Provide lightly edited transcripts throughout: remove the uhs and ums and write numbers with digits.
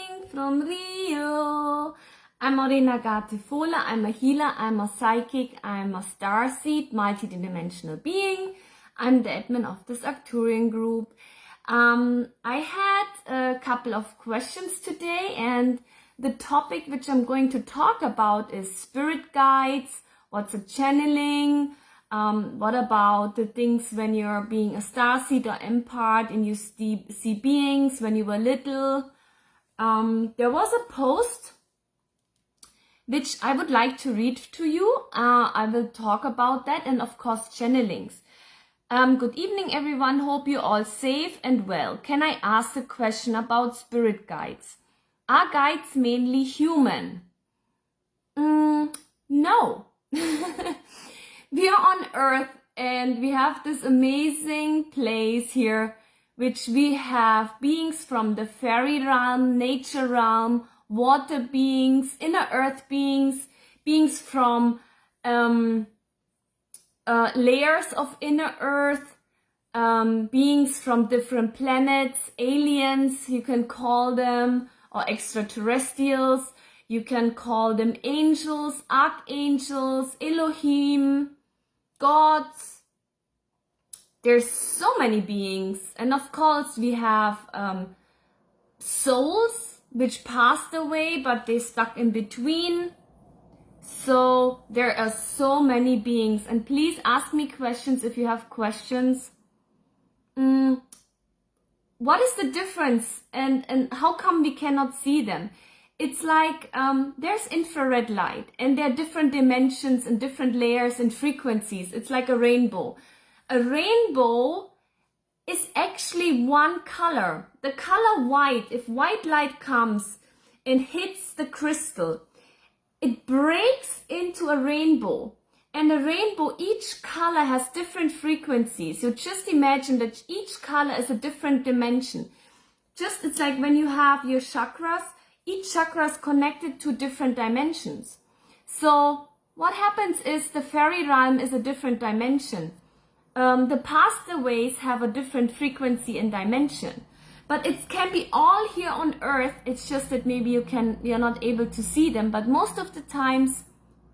morning from Rio. I'm Morena Gartefola. I'm a healer, I'm a psychic, I'm a starseed, multidimensional being. I'm the admin of this Arcturian group. I had a couple of questions today, and the topic which I'm going to talk about is spirit guides. What's a channeling? What about the things when you're being a starseed or empath and you see beings when you were little? There was a post which I would like to read to you. I will talk about that, and of course channelings. Good evening everyone, hope you're all safe and well. Can I ask a question about spirit guides? Are guides mainly human? No. We are on Earth and we have this amazing place here, which we have beings from the fairy realm, nature realm, water beings, inner earth beings, beings from layers of inner earth, beings from different planets, aliens, you can call them, or extraterrestrials. You can call them angels, archangels, Elohim, gods. There's so many beings. And of course we have souls which passed away, but they stuck in between. So there are so many beings. And please ask me questions if you have questions. What is the difference, and how come we cannot see them? It's like there's infrared light, and there are different dimensions and different layers and frequencies. It's like a rainbow. A rainbow is actually one color. The color white, if white light comes and hits the crystal, it breaks into a rainbow. And a rainbow, each color has different frequencies. So just imagine that each color is a different dimension. Just, it's like when you have your chakras, each chakra is connected to different dimensions. So what happens is the fairy realm is a different dimension. The pastaways have a different frequency and dimension. But it can be all here on Earth. It's just that maybe you're not able to see them. But most of the times,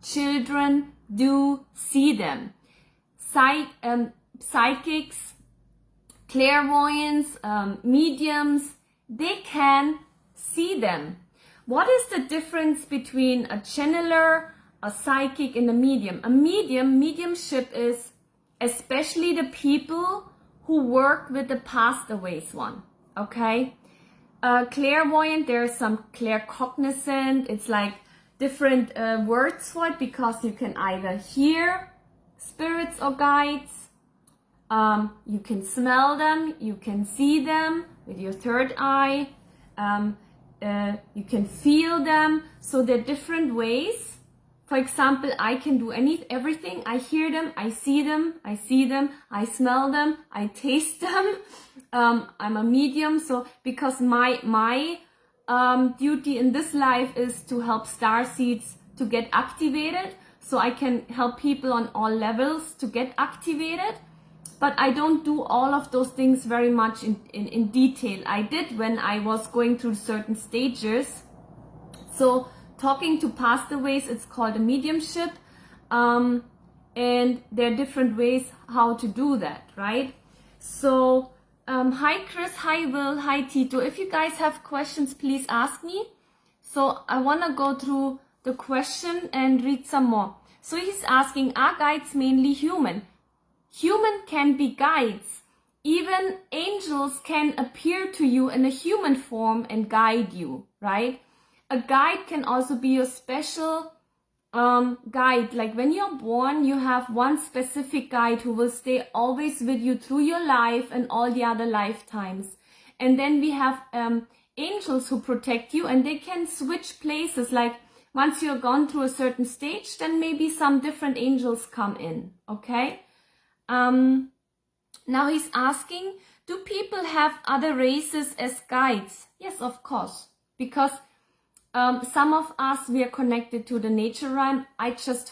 children do see them. Psychics, clairvoyants, mediums, they can see them. What is the difference between a channeler, a psychic, and a medium? A mediumship is especially the people who work with the pastaways one, okay? Clairvoyant, there's some claircognizant, it's like different words for it, because you can either hear spirits or guides, you can smell them, you can see them with your third eye, you can feel them. So there are different ways. For example, I can do everything. I hear them, I see them, I smell them, I taste them. I'm a medium, so because my duty in this life is to help starseeds to get activated, so I can help people on all levels to get activated. But I don't do all of those things very much in detail. I did when I was going through certain stages. So talking to pastaways, it's called a mediumship. And there are different ways how to do that, right? So hi Chris, hi Will, hi Tito. If you guys have questions, please ask me. So I want to go through the question and read some more. So he's asking, are guides mainly human? Human can be guides. Even angels can appear to you in a human form and guide you, right? A guide can also be your special guide. Like when you're born, you have one specific guide who will stay always with you through your life and all the other lifetimes. And then we have angels who protect you, and they can switch places. Like once you're gone through a certain stage, then maybe some different angels come in, okay? Now he's asking, do people have other races as guides? Yes, of course, because some of us, we are connected to the nature realm.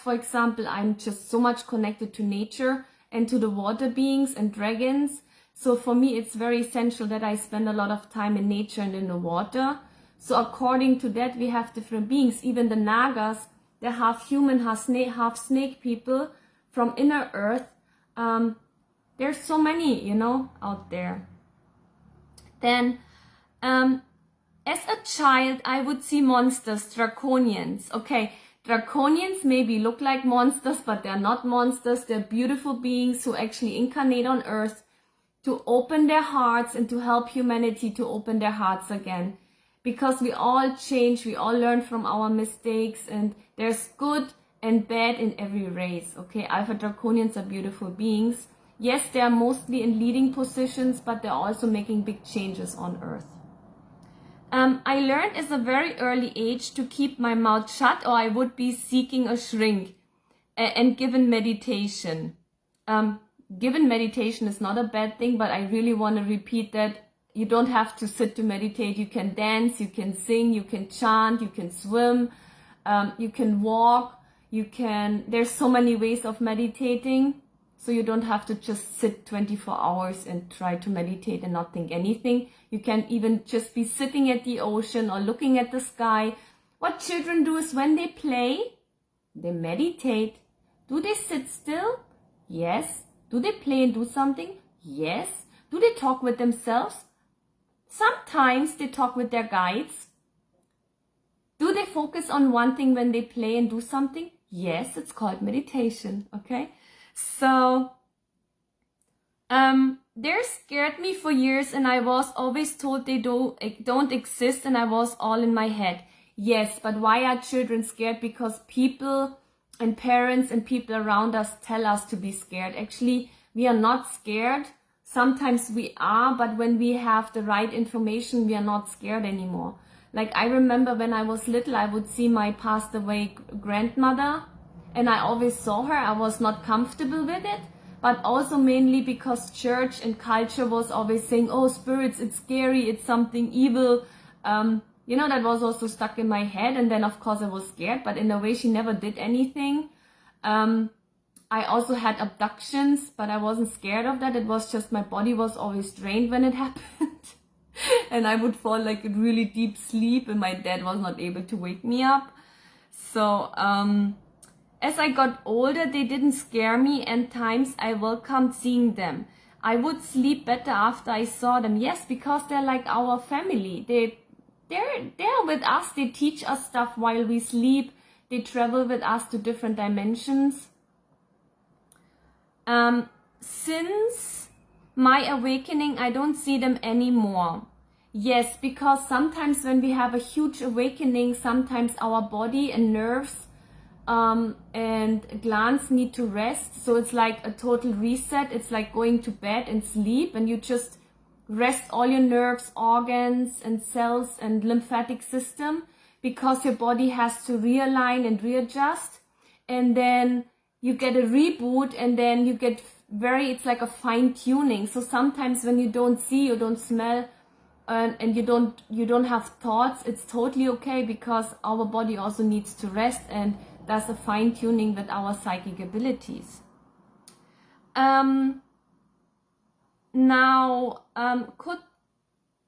For example, I'm just so much connected to nature and to the water beings and dragons. So for me, it's very essential that I spend a lot of time in nature and in the water. So according to that, we have different beings. Even the Nagas, they're half human, half snake people from inner earth. There's so many, you know, out there. Then, as a child, I would see monsters, draconians. Okay, draconians maybe look like monsters, but they're not monsters. They're beautiful beings who actually incarnate on earth to open their hearts and to help humanity to open their hearts again. Because we all change, we all learn from our mistakes, and there's good and bad in every race. Okay, Alpha Draconians are beautiful beings. Yes, they are mostly in leading positions, but they're also making big changes on earth. I learned at a very early age to keep my mouth shut, or I would be seeking a shrink. And given meditation. Given meditation is not a bad thing, but I really want to repeat that you don't have to sit to meditate. You can dance, you can sing, you can chant, you can swim, you can walk, there's so many ways of meditating. So you don't have to just sit 24 hours and try to meditate and not think anything. You can even just be sitting at the ocean or looking at the sky. What children do is when they play, they meditate. Do they sit still? Yes. Do they play and do something? Yes. Do they talk with themselves? Sometimes they talk with their guides. Do they focus on one thing when they play and do something? Yes, it's called meditation, okay? So, they scared me for years, and I was always told they don't exist, and I was all in my head. Yes, but why are children scared? Because people and parents and people around us tell us to be scared. Actually, we are not scared. Sometimes we are, but when we have the right information, we are not scared anymore. Like I remember when I was little, I would see my passed away grandmother, and I always saw her. I was not comfortable with it, but also mainly because church and culture was always saying, oh, spirits, it's scary, it's something evil. You know, that was also stuck in my head. And then of course I was scared, but in a way she never did anything. I also had abductions, but I wasn't scared of that. It was just my body was always drained when it happened. And I would fall like in really deep sleep, and my dad was not able to wake me up. So, as I got older, they didn't scare me, and times I welcomed seeing them. I would sleep better after I saw them. Yes, because they're like our family. They're with us. They teach us stuff while we sleep. They travel with us to different dimensions. Since my awakening, I don't see them anymore. Yes, because sometimes when we have a huge awakening, sometimes our body and nerves and glands need to rest. So it's like a total reset. It's like going to bed and sleep, and you just rest all your nerves, organs and cells and lymphatic system, because your body has to realign and readjust, and then you get a reboot, and then you get it's like a fine tuning. So sometimes when you don't see, you don't smell, and you don't have thoughts, it's totally okay, because our body also needs to rest and does a fine tuning with our psychic abilities. Now, could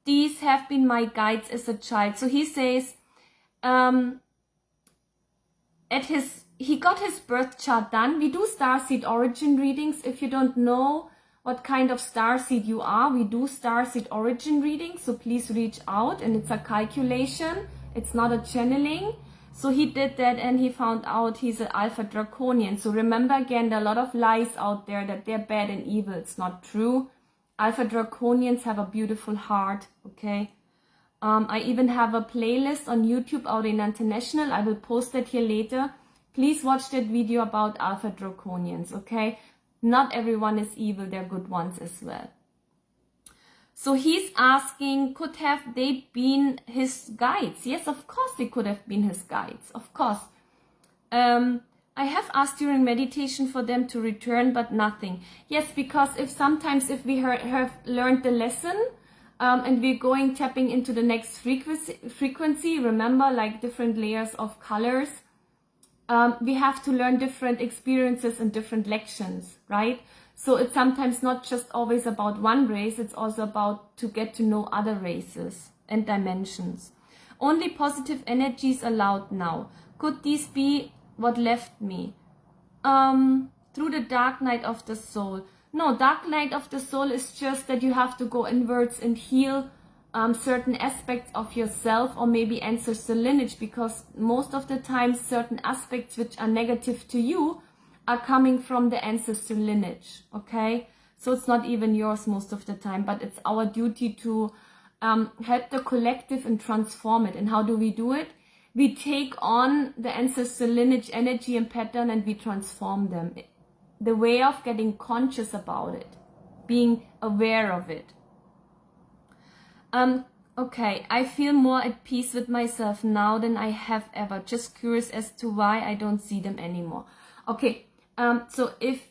these have been my guides as a child? So he says, he got his birth chart done. We do starseed origin readings. If you don't know what kind of starseed you are, we do starseed origin readings. So please reach out, and it's a calculation. It's not a channeling. So he did that, and he found out he's an Alpha Draconian. So remember again, there are a lot of lies out there that they're bad and evil. It's not true. Alpha Draconians have a beautiful heart, okay? I even have a playlist on YouTube, Aurena International. I will post that here later. Please watch that video about Alpha Draconians, okay? Not everyone is evil, they're good ones as well. So he's asking, could have they been his guides? Yes, of course they could have been his guides, of course. I have asked during meditation for them to return, but nothing. Yes, because if we have learned the lesson, and we're tapping into the next frequency, remember, like different layers of colors, we have to learn different experiences and different lections, right? So it's sometimes not just always about one race, it's also about to get to know other races and dimensions. Only positive energies allowed now. Could these be what left me? Through the dark night of the soul. No, dark night of the soul is just that you have to go inwards and heal certain aspects of yourself, or maybe ancestral lineage, because most of the time certain aspects which are negative to you are coming from the ancestral lineage, okay? So it's not even yours most of the time, but it's our duty to help the collective and transform it. And how do we do it? We take on the ancestral lineage energy and pattern and we transform them. The way of getting conscious about it, being aware of it. Okay, I feel more at peace with myself now than I have ever. Just curious as to why I don't see them anymore. Okay, so if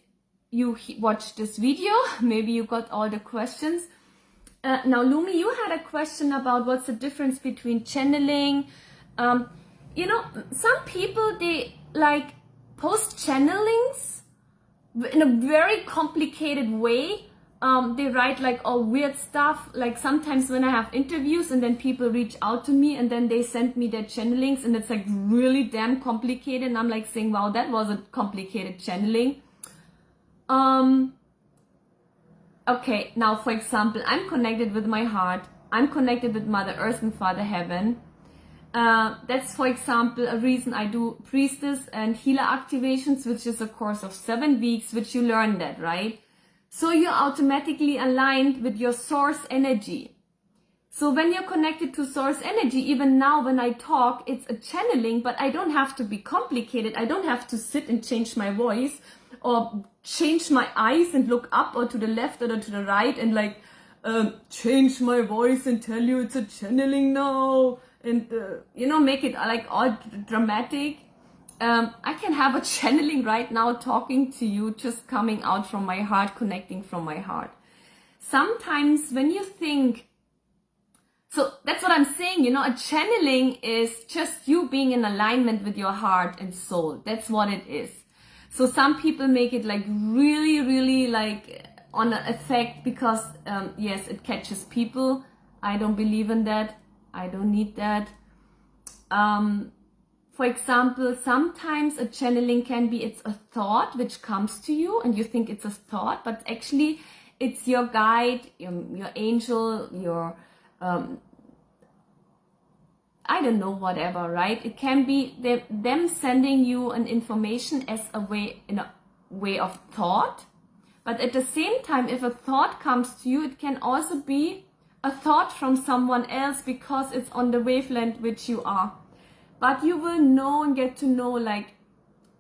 you watched this video, maybe you got all the questions. Now, Lumi, you had a question about what's the difference between channeling. You know, some people, they like post channelings in a very complicated way. They write like all weird stuff. Like sometimes when I have interviews and then people reach out to me and then they send me their channelings and it's like really damn complicated. And I'm like saying, wow, that was a complicated channeling. Okay, now for example, I'm connected with my heart. I'm connected with Mother Earth and Father Heaven. That's, for example, a reason I do priestess and healer activations, which is a course of 7 weeks, which you learn that, right? So you're automatically aligned with your source energy. So when you're connected to source energy, even now when I talk, it's a channeling, but I don't have to be complicated. I don't have to sit and change my voice or change my eyes and look up or to the left or to the right and like change my voice and tell you it's a channeling now. And, you know, make it like all dramatic. I can have a channeling right now talking to you, just coming out from my heart, connecting from my heart. Sometimes when you think, so that's what I'm saying, you know, a channeling is just you being in alignment with your heart and soul. That's what it is. So some people make it like really, really like on an effect because, yes, it catches people. I don't believe in that. I don't need that. For example, sometimes a channeling can be, it's a thought which comes to you and you think it's a thought, but actually it's your guide, your angel, your, I don't know, whatever, right? It can be them sending you an information as a way, in a way of thought. But at the same time, if a thought comes to you, it can also be a thought from someone else because it's on the wavelength which you are. But you will know and get to know, like,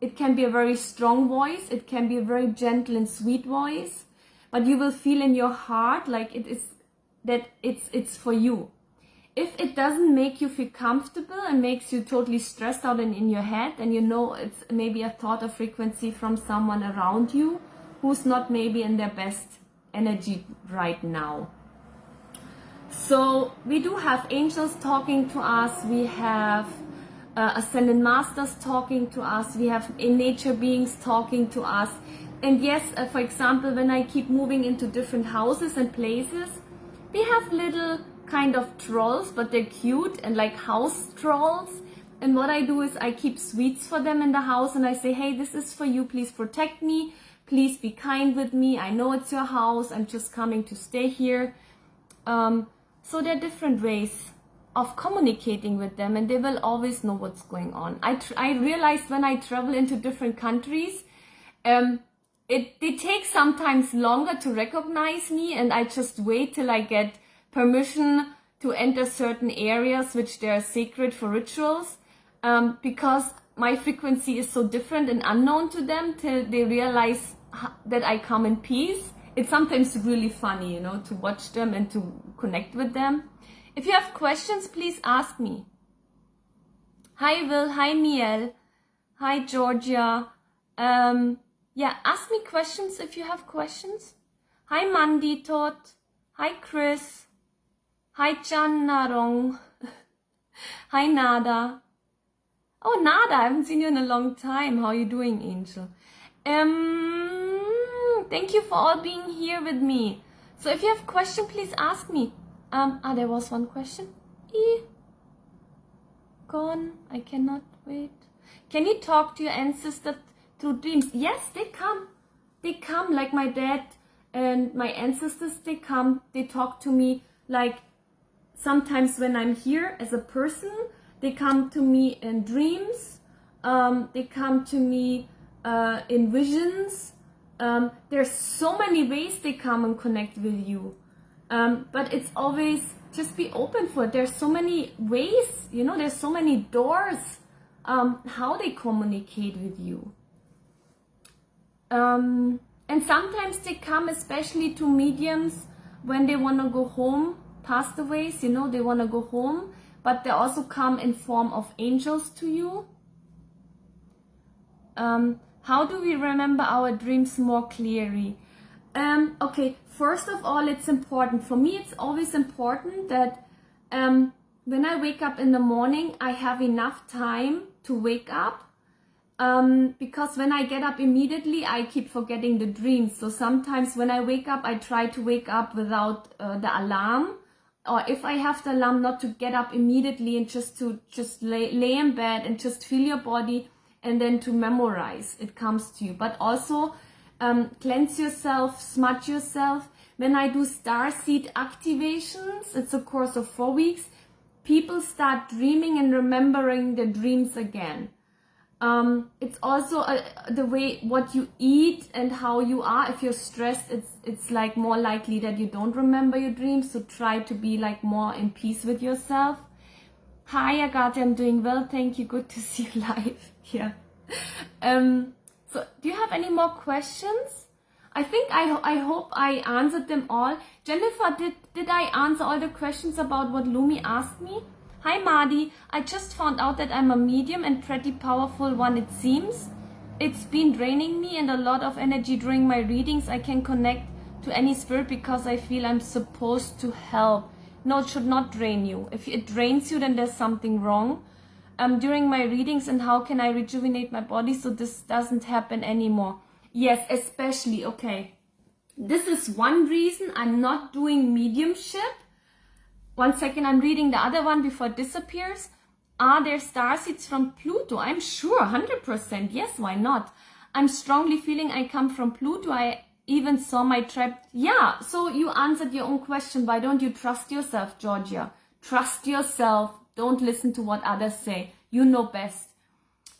it can be a very strong voice, it can be a very gentle and sweet voice, but you will feel in your heart like it is, that it's for you. If it doesn't make you feel comfortable and makes you totally stressed out and in your head, then you know it's maybe a thought or frequency from someone around you who's not maybe in their best energy right now. So we do have angels talking to us, we have ascended masters talking to us, we have in nature beings talking to us. And yes, for example, when I keep moving into different houses and places, we have little kind of trolls, but they're cute and like house trolls. And what I do is I keep sweets for them in the house and I say, hey, this is for you, please protect me, please be kind with me, I know it's your house, I'm just coming to stay here. So there are different ways of communicating with them and they will always know what's going on. I realized when I travel into different countries, they take sometimes longer to recognize me and I just wait till I get permission to enter certain areas which they are sacred for rituals, because my frequency is so different and unknown to them till they realize that I come in peace. It's sometimes really funny, you know, to watch them and to connect with them. If you have questions, please ask me. Hi Will, hi Miel, hi Georgia. Yeah, ask me questions if you have questions. Hi Mandy Tot, hi Chris, hi Chan Narong, hi Nada. Oh Nada, I haven't seen you in a long time. How are you doing, Angel? Thank you for all being here with me. So if you have a question, please ask me. There was one question. gone. I cannot wait. Can you talk to your ancestors through dreams? Yes, they come. They come, like my dad and my ancestors, they come. They talk to me, like sometimes when I'm here as a person, they come to me in dreams. They come to me in visions. There's so many ways they come and connect with you. But it's always, just be open for it. There's so many ways, you know, there's so many doors how they communicate with you. And sometimes they come especially to mediums when they want to go home, pastaways, you know, they want to go home, but they also come in form of angels to you. How do we remember our dreams more clearly? Okay, first of all, it's important. For me, it's always important that when I wake up in the morning, I have enough time to wake up. Because when I get up immediately, I keep forgetting the dreams. So sometimes when I wake up, I try to wake up without the alarm. Or if I have the alarm, not to get up immediately and just lay in bed and just feel your body and then to memorize. It comes to you. But also cleanse yourself, smudge yourself. When I do starseed activations, it's a course of 4 weeks, people start dreaming and remembering their dreams again. It's also the way what you eat and how you are. If you're stressed, it's like more likely that you don't remember your dreams. So try to be like more in peace with yourself. Hi Agatha, I'm doing well, thank you. Good to see you live here. So do you have any more questions? I think I hope I answered them all. Jennifer, did I answer all the questions about what Lumi asked me? Hi Madi, I just found out that I'm a medium and pretty powerful one, it seems. It's been draining me and a lot of energy during my readings. I can connect to any spirit because I feel I'm supposed to help. No, it should not drain you. If it drains you, then there's something wrong. During my readings, and how can I rejuvenate my body so this doesn't happen anymore? Yes, especially, okay. This is one reason I'm not doing mediumship. 1 second, I'm reading the other one before it disappears. Are there starseeds from Pluto? I'm sure, 100%. Yes, why not? I'm strongly feeling I come from Pluto. I even saw my tribe. Yeah, so you answered your own question. Why don't you trust yourself, Georgia? Trust yourself. Don't listen to what others say. You know best.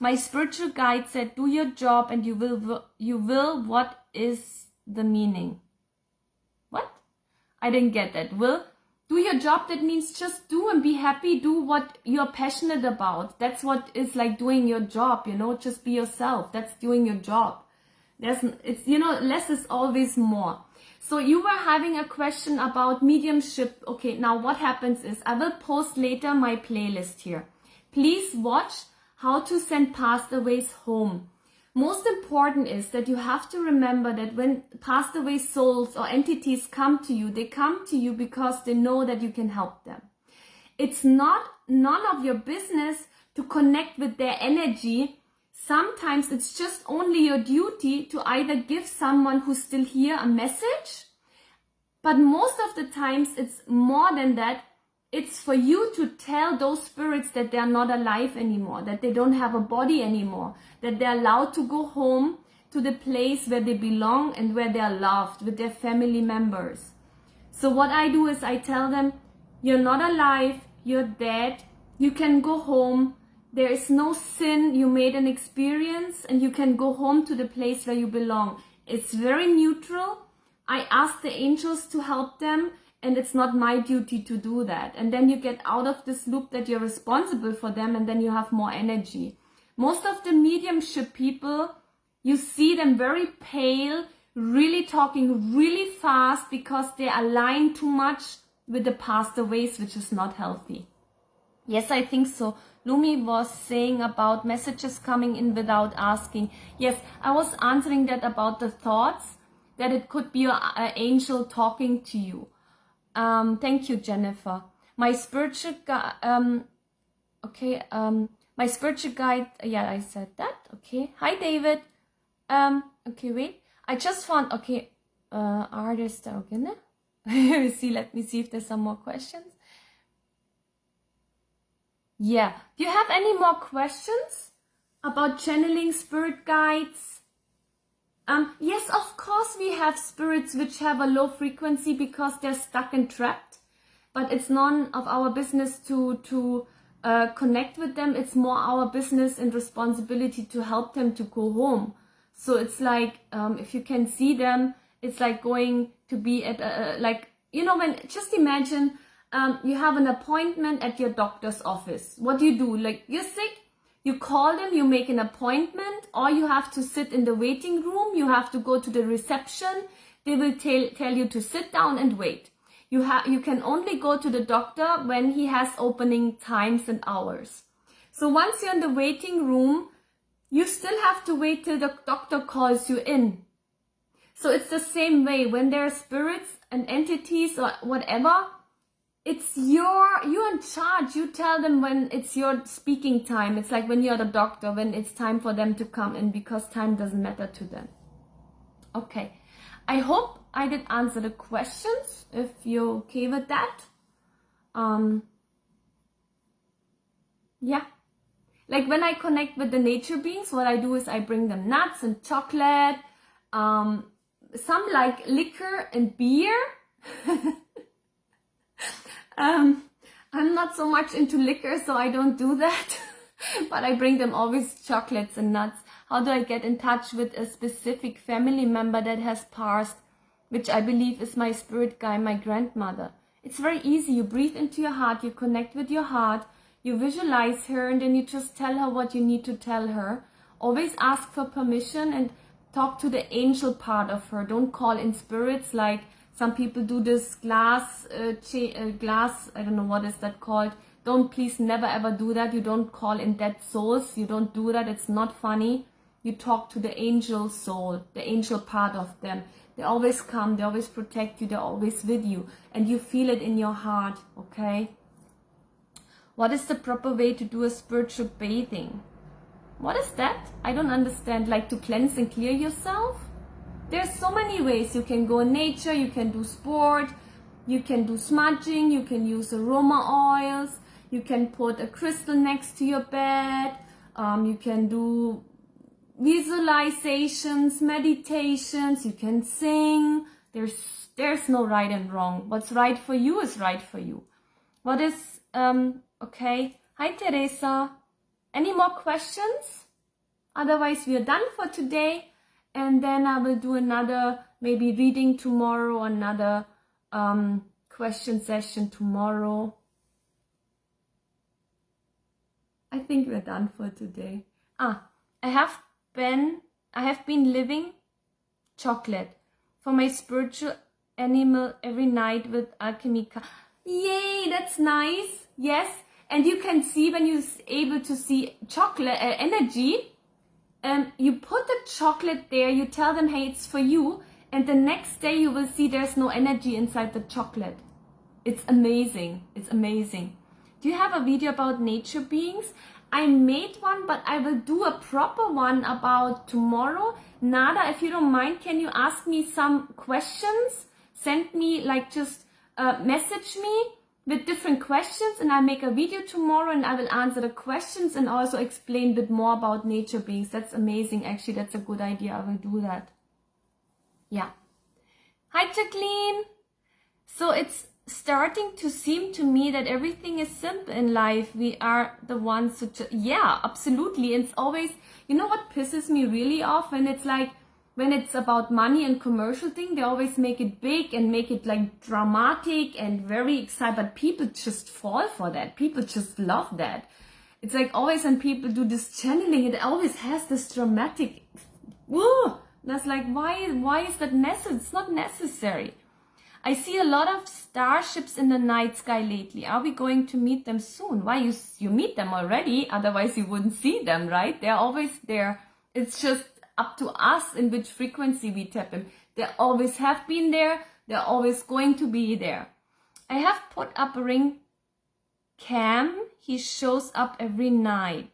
My spiritual guide said, do your job and you will. What is the meaning? What? I didn't get that. Will? Do your job, that means just do and be happy. Do what you're passionate about. That's what is like doing your job, you know, just be yourself. That's doing your job. It's, you know, less is always more. So you were having a question about mediumship. Okay, now what happens is I will post later my playlist here. Please watch how to send pastaways home. Most important is that you have to remember that when passed away souls or entities come to you, they come to you because they know that you can help them. It's none of your business to connect with their energy. Sometimes it's just only your duty to either give someone who's still here a message, but most of the times it's more than that. It's for you to tell those spirits that they are not alive anymore, that they don't have a body anymore, that they're allowed to go home to the place where they belong and where they are loved with their family members. So what I do is I tell them, you're not alive, you're dead, you can go home, there is no sin, you made an experience and you can go home to the place where you belong. It's very neutral. I ask the angels to help them. And it's not my duty to do that. And then you get out of this loop that you're responsible for them and then you have more energy. Most of the mediumship people, you see them very pale, really talking really fast because they align too much with the pastaways, which is not healthy. Yes, I think so. Lumi was saying about messages coming in without asking. Yes, I was answering that about the thoughts, that it could be an angel talking to you. Thank you, Jennifer. My spiritual guide, my spiritual guide, yeah, I said that. Okay. Hi, David. Okay, wait. I just found, okay, are there still, okay, no? Let me see if there's some more questions. Yeah. Do you have any more questions about channeling spirit guides? Yes, of course we have spirits which have a low frequency because they're stuck and trapped, but it's none of our business to connect with them. It's more our business and responsibility to help them to go home. So it's like, if you can see them, it's like going to be at like, you know, when, just imagine, you have an appointment at your doctor's office. What do? Like, you're sick, you call them, you make an appointment, or you have to sit in the waiting room, you have to go to the reception, they will tell you to sit down and wait. You can only go to the doctor when he has opening times and hours. So once you're in the waiting room, you still have to wait till the doctor calls you in. So it's the same way when there are spirits and entities or whatever, it's you're in charge. You tell them when it's your speaking time. It's like when you're the doctor, when it's time for them to come in, because time doesn't matter to them. Okay, I hope I did answer the questions, if you're okay with that. Yeah, like when I connect with the nature beings, what I do is I bring them nuts and chocolate, some like liquor and beer. I'm not so much into liquor, so I don't do that. But I bring them always chocolates and nuts. How do I get in touch with a specific family member that has passed, which I believe is my spirit guide, my grandmother? It's very easy. You breathe into your heart, you connect with your heart, you visualize her, and then you just tell her what you need to tell her. Always ask for permission and talk to the angel part of her. Don't call in spirits like some people do this glass, I don't know what is that called. Don't, please never ever do that. You don't call in dead souls. You don't do that. It's not funny. You talk to the angel soul, the angel part of them. They always come. They always protect you. They're always with you. And you feel it in your heart, okay? What is the proper way to do a spiritual bathing? What is that? I don't understand. Like to cleanse and clear yourself? There's so many ways. You can go in nature, you can do sport, you can do smudging, you can use aroma oils, you can put a crystal next to your bed, you can do visualizations, meditations, you can sing. There's no right and wrong. What's right for you is right for you. What is, okay. Hi Teresa. Any more questions? Otherwise we are done for today. And then I will do another maybe reading tomorrow, another question session tomorrow. I think we're done for today. I have been living chocolate for my spiritual animal every night with alchemy. Yay, that's nice. Yes, and you can see when you're able to see chocolate energy. You put the chocolate there, you tell them, hey, it's for you, and the next day you will see there's no energy inside the chocolate. It's amazing. It's amazing. Do you have a video about nature beings? I made one, but I will do a proper one about tomorrow. Nada, if you don't mind, can you ask me some questions? Send me, like, just message me with different questions, and I'll make a video tomorrow and I will answer the questions and also explain a bit more about nature beings. That's amazing. Actually, that's a good idea. I will do that. Yeah. Hi, Jacqueline. So it's starting to seem to me that everything is simple in life. We are the ones who, yeah, absolutely. It's always, you know what pisses me really off? When it's like, when it's about money and commercial thing, they always make it big and make it like dramatic and very exciting, but people just fall for that. People just love that. It's like always when people do this channeling, it always has this dramatic, woo! That's like, why is that necessary? It's not necessary. I see a lot of starships in the night sky lately. Are we going to meet them soon? Why, you meet them already, otherwise you wouldn't see them, right? They're always there. It's just up to us in which frequency we tap them. They always have been there. They're always going to be there. I have put up a ring cam. He shows up every night.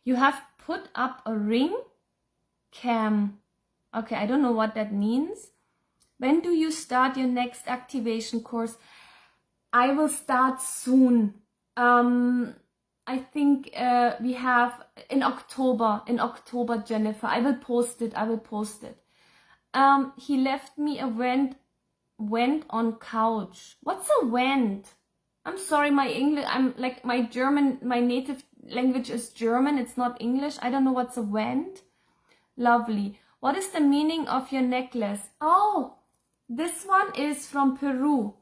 You have put up a ring cam. Okay, I don't know what that means. When do you start your next activation course? I will start soon. I think we have in October, Jennifer. I will post it. He left me a went on couch. What's a went? I'm sorry, my English, I'm like my German, my native language is German. It's not English. I don't know what's a went. Lovely. What is the meaning of your necklace? Oh, this one is from Peru.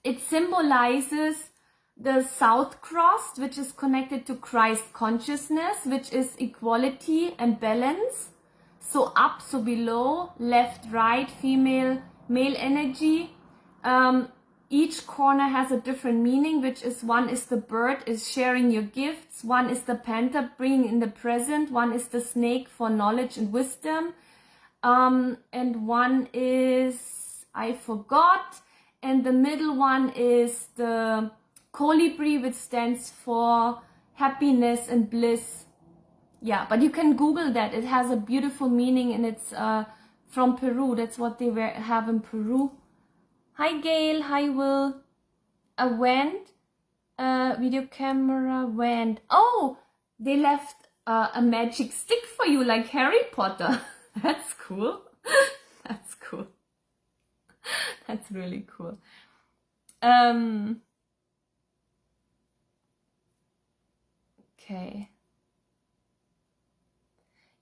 It symbolizes the South Cross, which is connected to Christ consciousness, which is equality and balance. So up, so below, left, right, female, male energy. Each corner has a different meaning, which is one is the bird, is sharing your gifts. One is the panther, bringing in the present. One is the snake for knowledge and wisdom. And one is, I forgot. And the middle one is the colibri, which stands for happiness and bliss. Yeah, but you can Google that. It has a beautiful meaning, and it's from Peru. That's what they have in Peru. Hi Gail, hi Will. A wand, video camera wand. Oh, they left a magic stick for you, like Harry Potter. That's cool. That's cool. That's really cool. Okay.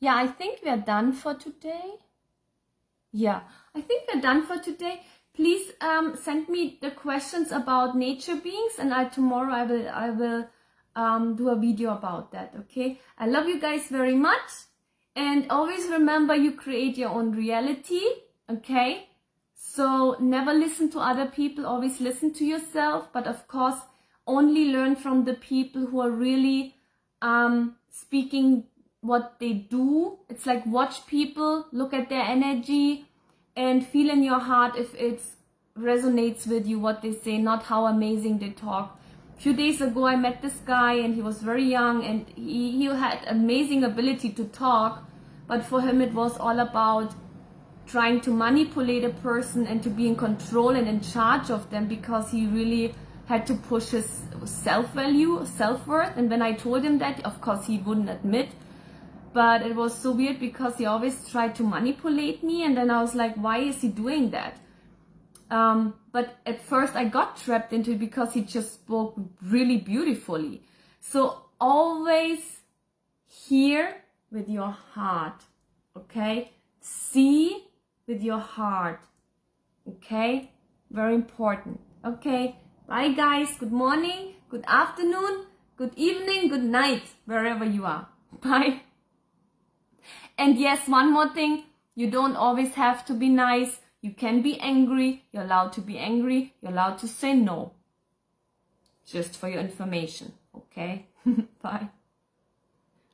Yeah, I think we are done for today. Yeah, I think we're done for today. Please send me the questions about nature beings, and tomorrow I will do a video about that. Okay, I love you guys very much, and always remember you create your own reality. Okay, so never listen to other people, always listen to yourself, but of course only learn from the people who are really speaking what they do. It's like watch people, look at their energy, and feel in your heart if it resonates with you, what they say, not how amazing they talk. A few days ago, I met this guy, and he was very young, and he had amazing ability to talk, but for him it was all about trying to manipulate a person and to be in control and in charge of them, because he really had to push his self-value, self-worth. And when I told him that, of course he wouldn't admit. But it was so weird because he always tried to manipulate me, and then I was like, why is he doing that? But at first I got trapped into it because he just spoke really beautifully. So always hear with your heart, okay? See with your heart, okay? Very important, okay? Bye guys, good morning, good afternoon, good evening, good night, wherever you are. Bye. And yes, one more thing, you don't always have to be nice. You can be angry. You're allowed to be angry. You're allowed to say no. Just for your information, okay? Bye.